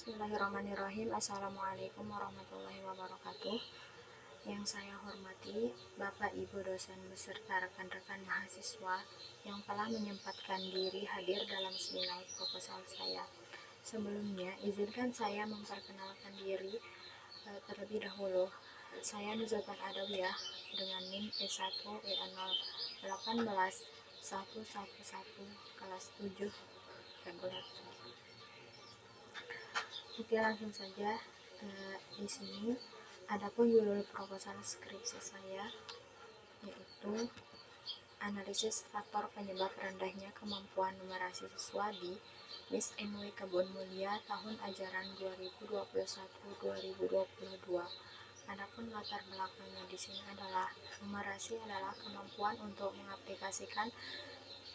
Bismillahirrahmanirrahim. Assalamualaikum warahmatullahi wabarakatuh. Yang saya hormati Bapak Ibu dosen beserta rekan-rekan mahasiswa yang telah menyempatkan diri hadir dalam seminar proposal saya. Sebelumnya, izinkan saya memperkenalkan diri terlebih dahulu. Saya Nuzulpan Adawiyah dengan NIM E1E0181111 kelas 7 reguler. Oke, langsung saja. Di sini adapun judul proposal skripsi saya yaitu analisis faktor penyebab rendahnya kemampuan numerasi siswa di Miss NW Kebun Mulia tahun ajaran 2021-2022. Adapun latar belakangnya di sini adalah numerasi adalah kemampuan untuk mengaplikasikan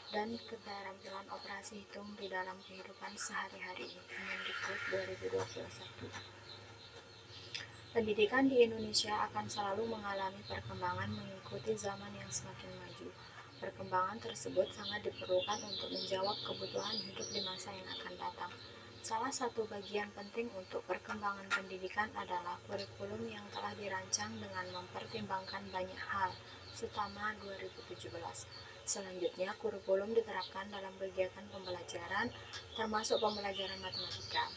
dan keterampilan operasi hitung di dalam kehidupan sehari-hari. Kemendikbud 2021. Pendidikan di Indonesia akan selalu mengalami perkembangan mengikuti zaman yang semakin maju. Perkembangan tersebut sangat diperlukan untuk menjawab kebutuhan hidup di masa yang akan datang. Salah satu bagian penting untuk perkembangan pendidikan adalah kurikulum yang telah dirancang dengan mempertimbangkan banyak hal, terutama 2017. Selanjutnya, kurikulum diterapkan dalam kegiatan pembelajaran, termasuk pembelajaran matematika.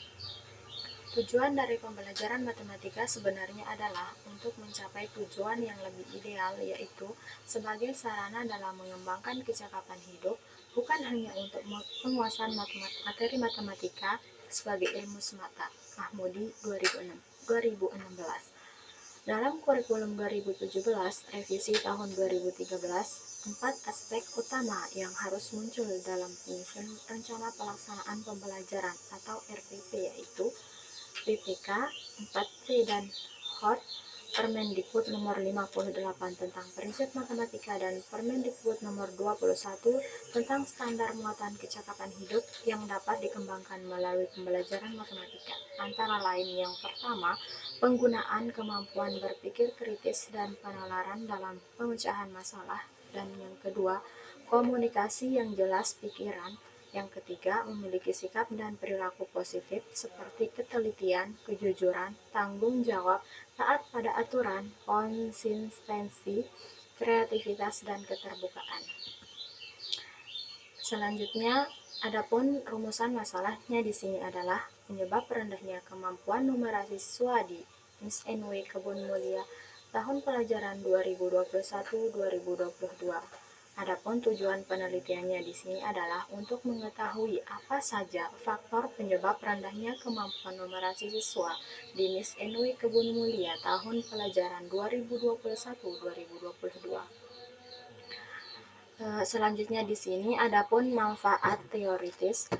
Tujuan dari pembelajaran matematika sebenarnya adalah untuk mencapai tujuan yang lebih ideal, yaitu sebagai sarana dalam mengembangkan kecakapan hidup, bukan hanya untuk penguasaan materi matematika sebagai ilmu semata. Mahmudi 2016. Dalam kurikulum 2017, revisi tahun 2013, 4 aspek utama yang harus muncul dalam penyusunan rencana pelaksanaan pembelajaran atau RPP yaitu PPK, 4C dan HOT, Permendikbud nomor 58 tentang prinsip matematika dan Permendikbud nomor 21 tentang standar muatan kecakapan hidup yang dapat dikembangkan melalui pembelajaran matematika. Antara lain yang pertama, penggunaan kemampuan berpikir kritis dan penalaran dalam pemecahan masalah, dan yang kedua, komunikasi yang jelas pikiran. Yang ketiga, memiliki sikap dan perilaku positif seperti ketelitian, kejujuran, tanggung jawab, taat pada aturan, konsistensi, kreativitas, dan keterbukaan. Selanjutnya, adapun rumusan masalahnya di sini adalah penyebab rendahnya kemampuan numerasi siswa di Miss NW Kebun Mulia tahun pelajaran 2021-2022. Adapun tujuan penelitiannya di sini adalah untuk mengetahui apa saja faktor penyebab rendahnya kemampuan numerasi siswa di Miss NW Kebun Mulia tahun pelajaran 2021-2022. Selanjutnya di sini adapun manfaat teoritis.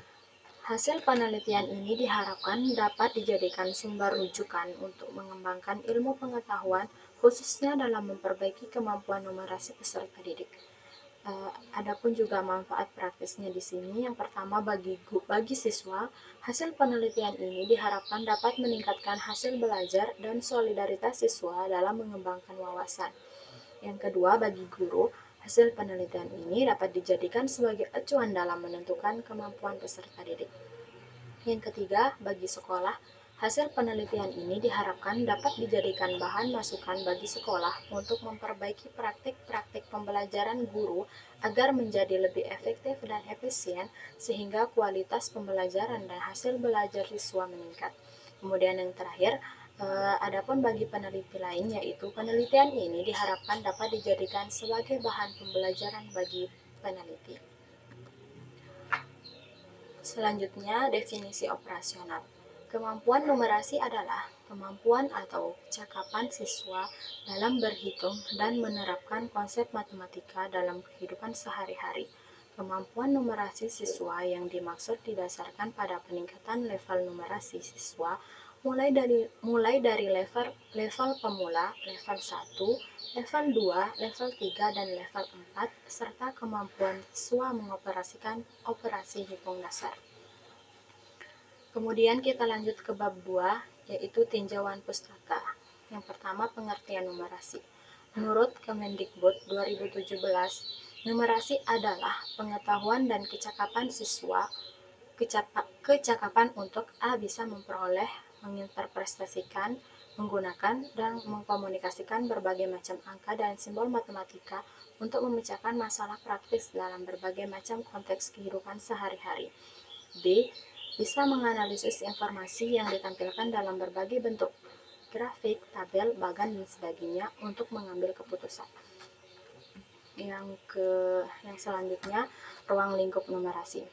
Hasil penelitian ini diharapkan dapat dijadikan sumber rujukan untuk mengembangkan ilmu pengetahuan, khususnya dalam memperbaiki kemampuan numerasi peserta didik. Adapun juga manfaat praktisnya di sini. Yang pertama, bagi siswa, hasil penelitian ini diharapkan dapat meningkatkan hasil belajar dan solidaritas siswa dalam mengembangkan wawasan. Yang kedua, bagi guru, hasil penelitian ini dapat dijadikan sebagai acuan dalam menentukan kemampuan peserta didik. Yang ketiga, bagi sekolah, hasil penelitian ini diharapkan dapat dijadikan bahan masukan bagi sekolah untuk memperbaiki praktik-praktik pembelajaran guru agar menjadi lebih efektif dan efisien sehingga kualitas pembelajaran dan hasil belajar siswa meningkat. Kemudian yang terakhir, adapun bagi peneliti lain, yaitu penelitian ini diharapkan dapat dijadikan sebagai bahan pembelajaran bagi peneliti. Selanjutnya, definisi operasional. Kemampuan numerasi adalah kemampuan atau kecakapan siswa dalam berhitung dan menerapkan konsep matematika dalam kehidupan sehari-hari. Kemampuan numerasi siswa yang dimaksud didasarkan pada peningkatan level numerasi siswa mulai dari level pemula, level 1, level 2, level 3, dan level 4, serta kemampuan siswa mengoperasikan operasi hitung dasar. Kemudian kita lanjut ke bab 2, yaitu tinjauan pustaka. Yang pertama, pengertian numerasi. Menurut Kemendikbud 2017, numerasi adalah pengetahuan dan kecakapan siswa, kecakapan untuk A bisa memperoleh, menginterpretasikan, menggunakan, dan mengkomunikasikan berbagai macam angka dan simbol matematika untuk memecahkan masalah praktis dalam berbagai macam konteks kehidupan sehari-hari. B. Bisa menganalisis informasi yang ditampilkan dalam berbagai bentuk, grafik, tabel, bagan, dan sebagainya untuk mengambil keputusan. Yang selanjutnya, ruang lingkup numerasi.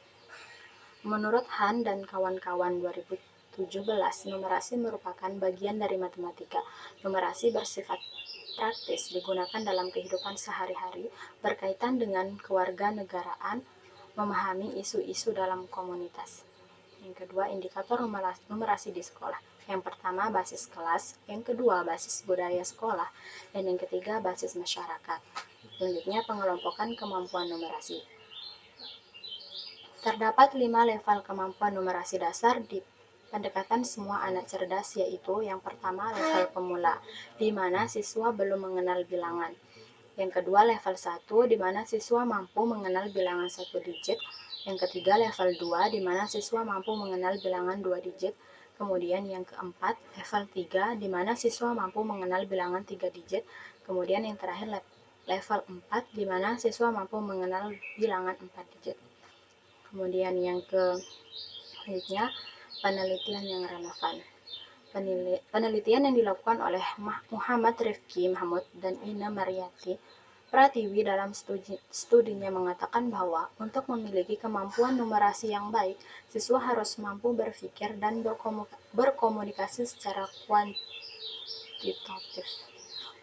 Menurut Han dan kawan-kawan 2017, numerasi merupakan bagian dari matematika. Numerasi bersifat praktis digunakan dalam kehidupan sehari-hari, berkaitan dengan kewarganegaraan, memahami isu-isu dalam komunitas. Yang kedua, indikator numerasi di sekolah. Yang pertama, basis kelas. Yang kedua, basis budaya sekolah. Dan yang ketiga, basis masyarakat. Selanjutnya, pengelompokan kemampuan numerasi. Terdapat 5 level kemampuan numerasi dasar di pendekatan semua anak cerdas, yaitu yang pertama level pemula, di mana siswa belum mengenal bilangan. Yang kedua level 1, di mana siswa mampu mengenal bilangan 1 digit. Yang ketiga level 2, di mana siswa mampu mengenal bilangan 2 digit. Kemudian yang keempat level 3, di mana siswa mampu mengenal bilangan 3 digit. Kemudian yang terakhir level 4, di mana siswa mampu mengenal bilangan 4 digit. Kemudian yang selanjutnya, penelitian yang relevan. Penelitian yang dilakukan oleh Muhammad Rifki Mahmud dan Ina Mariati Pratiwi dalam studinya mengatakan bahwa untuk memiliki kemampuan numerasi yang baik, siswa harus mampu berpikir dan berkomunikasi secara kuantitatif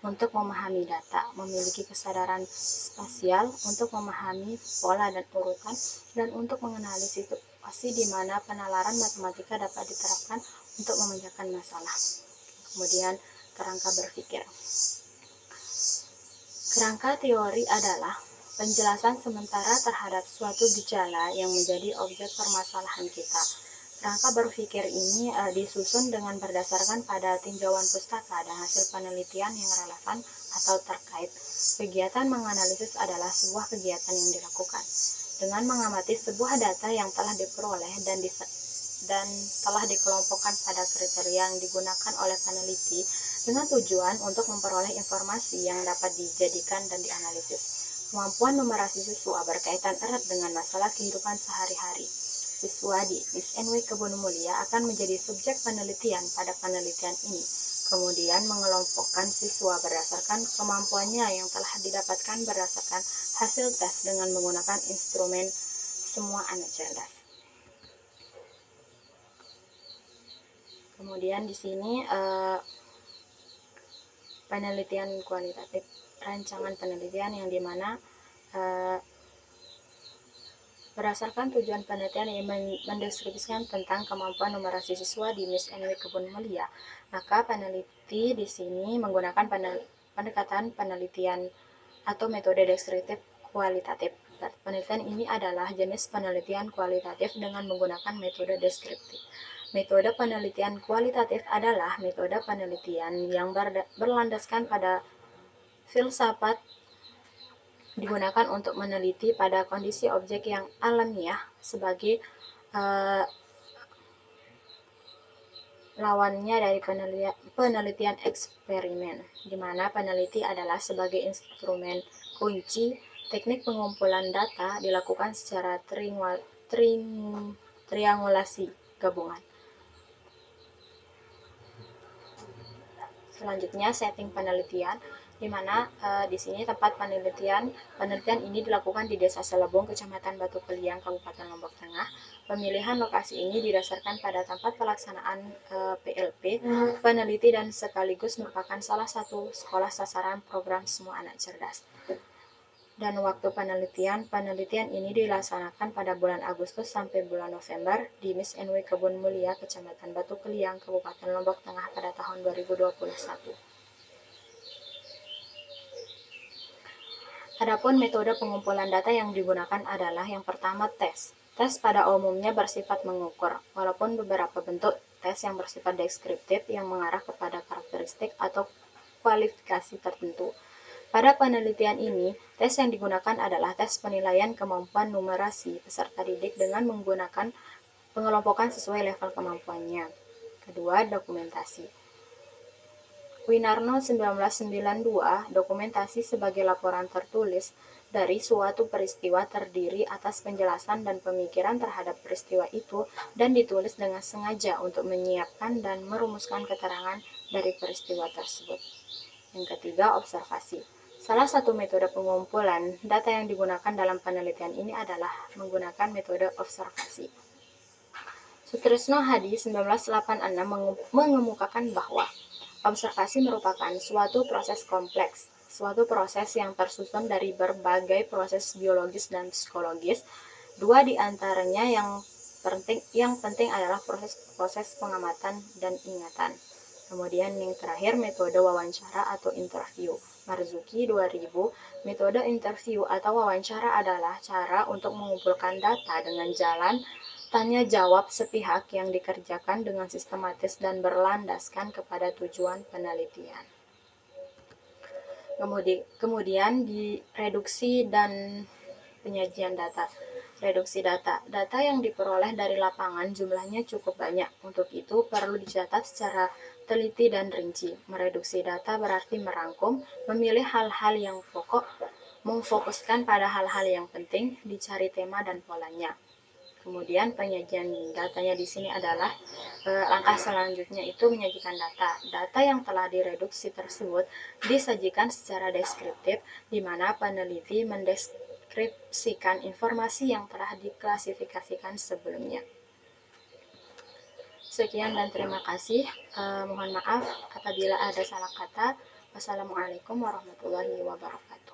untuk memahami data, memiliki kesadaran spasial untuk memahami pola dan urutan, dan untuk mengenali situasi di mana penalaran matematika dapat diterapkan untuk memecahkan masalah. Kemudian, kerangka berpikir. Kerangka teori adalah penjelasan sementara terhadap suatu gejala yang menjadi objek permasalahan kita. Kerangka berpikir ini disusun dengan berdasarkan pada tinjauan pustaka dan hasil penelitian yang relevan atau terkait. Kegiatan menganalisis adalah sebuah kegiatan yang dilakukan dengan mengamati sebuah data yang telah diperoleh dan telah dikelompokkan pada kriteria yang digunakan oleh peneliti dengan tujuan untuk memperoleh informasi yang dapat dijadikan dan dianalisis. Kemampuan numerasi siswa berkaitan erat dengan masalah kehidupan sehari-hari. Siswa di Miss NW Kebun Mulia akan menjadi subjek penelitian pada penelitian ini, kemudian mengelompokkan siswa berdasarkan kemampuannya yang telah didapatkan berdasarkan hasil tes dengan menggunakan instrumen semua anak cerdas. Kemudian di sini penelitian kualitatif, rancangan penelitian yang dimana berdasarkan tujuan penelitian yang mendeskripsikan tentang kemampuan numerasi siswa di Miss NW Kebun Mulia, maka peneliti di sini menggunakan pendekatan penelitian atau metode deskriptif kualitatif. Penelitian ini adalah jenis penelitian kualitatif dengan menggunakan metode deskriptif. Metode penelitian kualitatif adalah metode penelitian yang berlandaskan pada filsafat, digunakan untuk meneliti pada kondisi objek yang alamiah sebagai lawannya dari penelitian eksperimen, di mana peneliti adalah sebagai instrumen kunci. Teknik pengumpulan data dilakukan secara triangulasi gabungan. Selanjutnya, setting penelitian, di mana di sini tempat penelitian ini dilakukan di Desa Selebung, Kecamatan Batu Keliang, Kabupaten Lombok Tengah. Pemilihan lokasi ini didasarkan pada tempat pelaksanaan PLP, peneliti dan sekaligus merupakan salah satu sekolah sasaran program Semua Anak Cerdas. Dan waktu penelitian ini dilaksanakan pada bulan Agustus sampai bulan November di Miss NW Kebun Mulia, Kecamatan Batu Keliang, Kabupaten Lombok Tengah pada tahun 2021. Adapun metode pengumpulan data yang digunakan adalah yang pertama tes. Tes pada umumnya bersifat mengukur, walaupun beberapa bentuk tes yang bersifat deskriptif yang mengarah kepada karakteristik atau kualifikasi tertentu. Pada penelitian ini, tes yang digunakan adalah tes penilaian kemampuan numerasi peserta didik dengan menggunakan pengelompokan sesuai level kemampuannya. Kedua, dokumentasi. Winarno 1992, dokumentasi sebagai laporan tertulis dari suatu peristiwa terdiri atas penjelasan dan pemikiran terhadap peristiwa itu dan ditulis dengan sengaja untuk menyiapkan dan merumuskan keterangan dari peristiwa tersebut. Yang ketiga, observasi. Salah satu metode pengumpulan data yang digunakan dalam penelitian ini adalah menggunakan metode observasi. Sutrisno Hadi 1986 mengemukakan bahwa observasi merupakan suatu proses kompleks, suatu proses yang tersusun dari berbagai proses biologis dan psikologis. Dua di antaranya yang penting adalah proses pengamatan dan ingatan. Kemudian yang terakhir, metode wawancara atau interview. Marzuki 2000, metode interview atau wawancara adalah cara untuk mengumpulkan data dengan jalan tanya jawab sepihak yang dikerjakan dengan sistematis dan berlandaskan kepada tujuan penelitian. Kemudian di reduksi dan penyajian data. Reduksi data. Data yang diperoleh dari lapangan jumlahnya cukup banyak. Untuk itu perlu dicatat secara teliti dan rinci. Mereduksi data berarti merangkum, memilih hal-hal yang pokok, memfokuskan pada hal-hal yang penting, dicari tema dan polanya. Kemudian penyajian datanya di sini adalah langkah selanjutnya itu menyajikan data. Data yang telah direduksi tersebut disajikan secara deskriptif, di mana peneliti mendeskripsikan informasi yang telah diklasifikasikan sebelumnya. Sekian dan terima kasih. Mohon maaf apabila ada salah kata. Wassalamualaikum warahmatullahi wabarakatuh.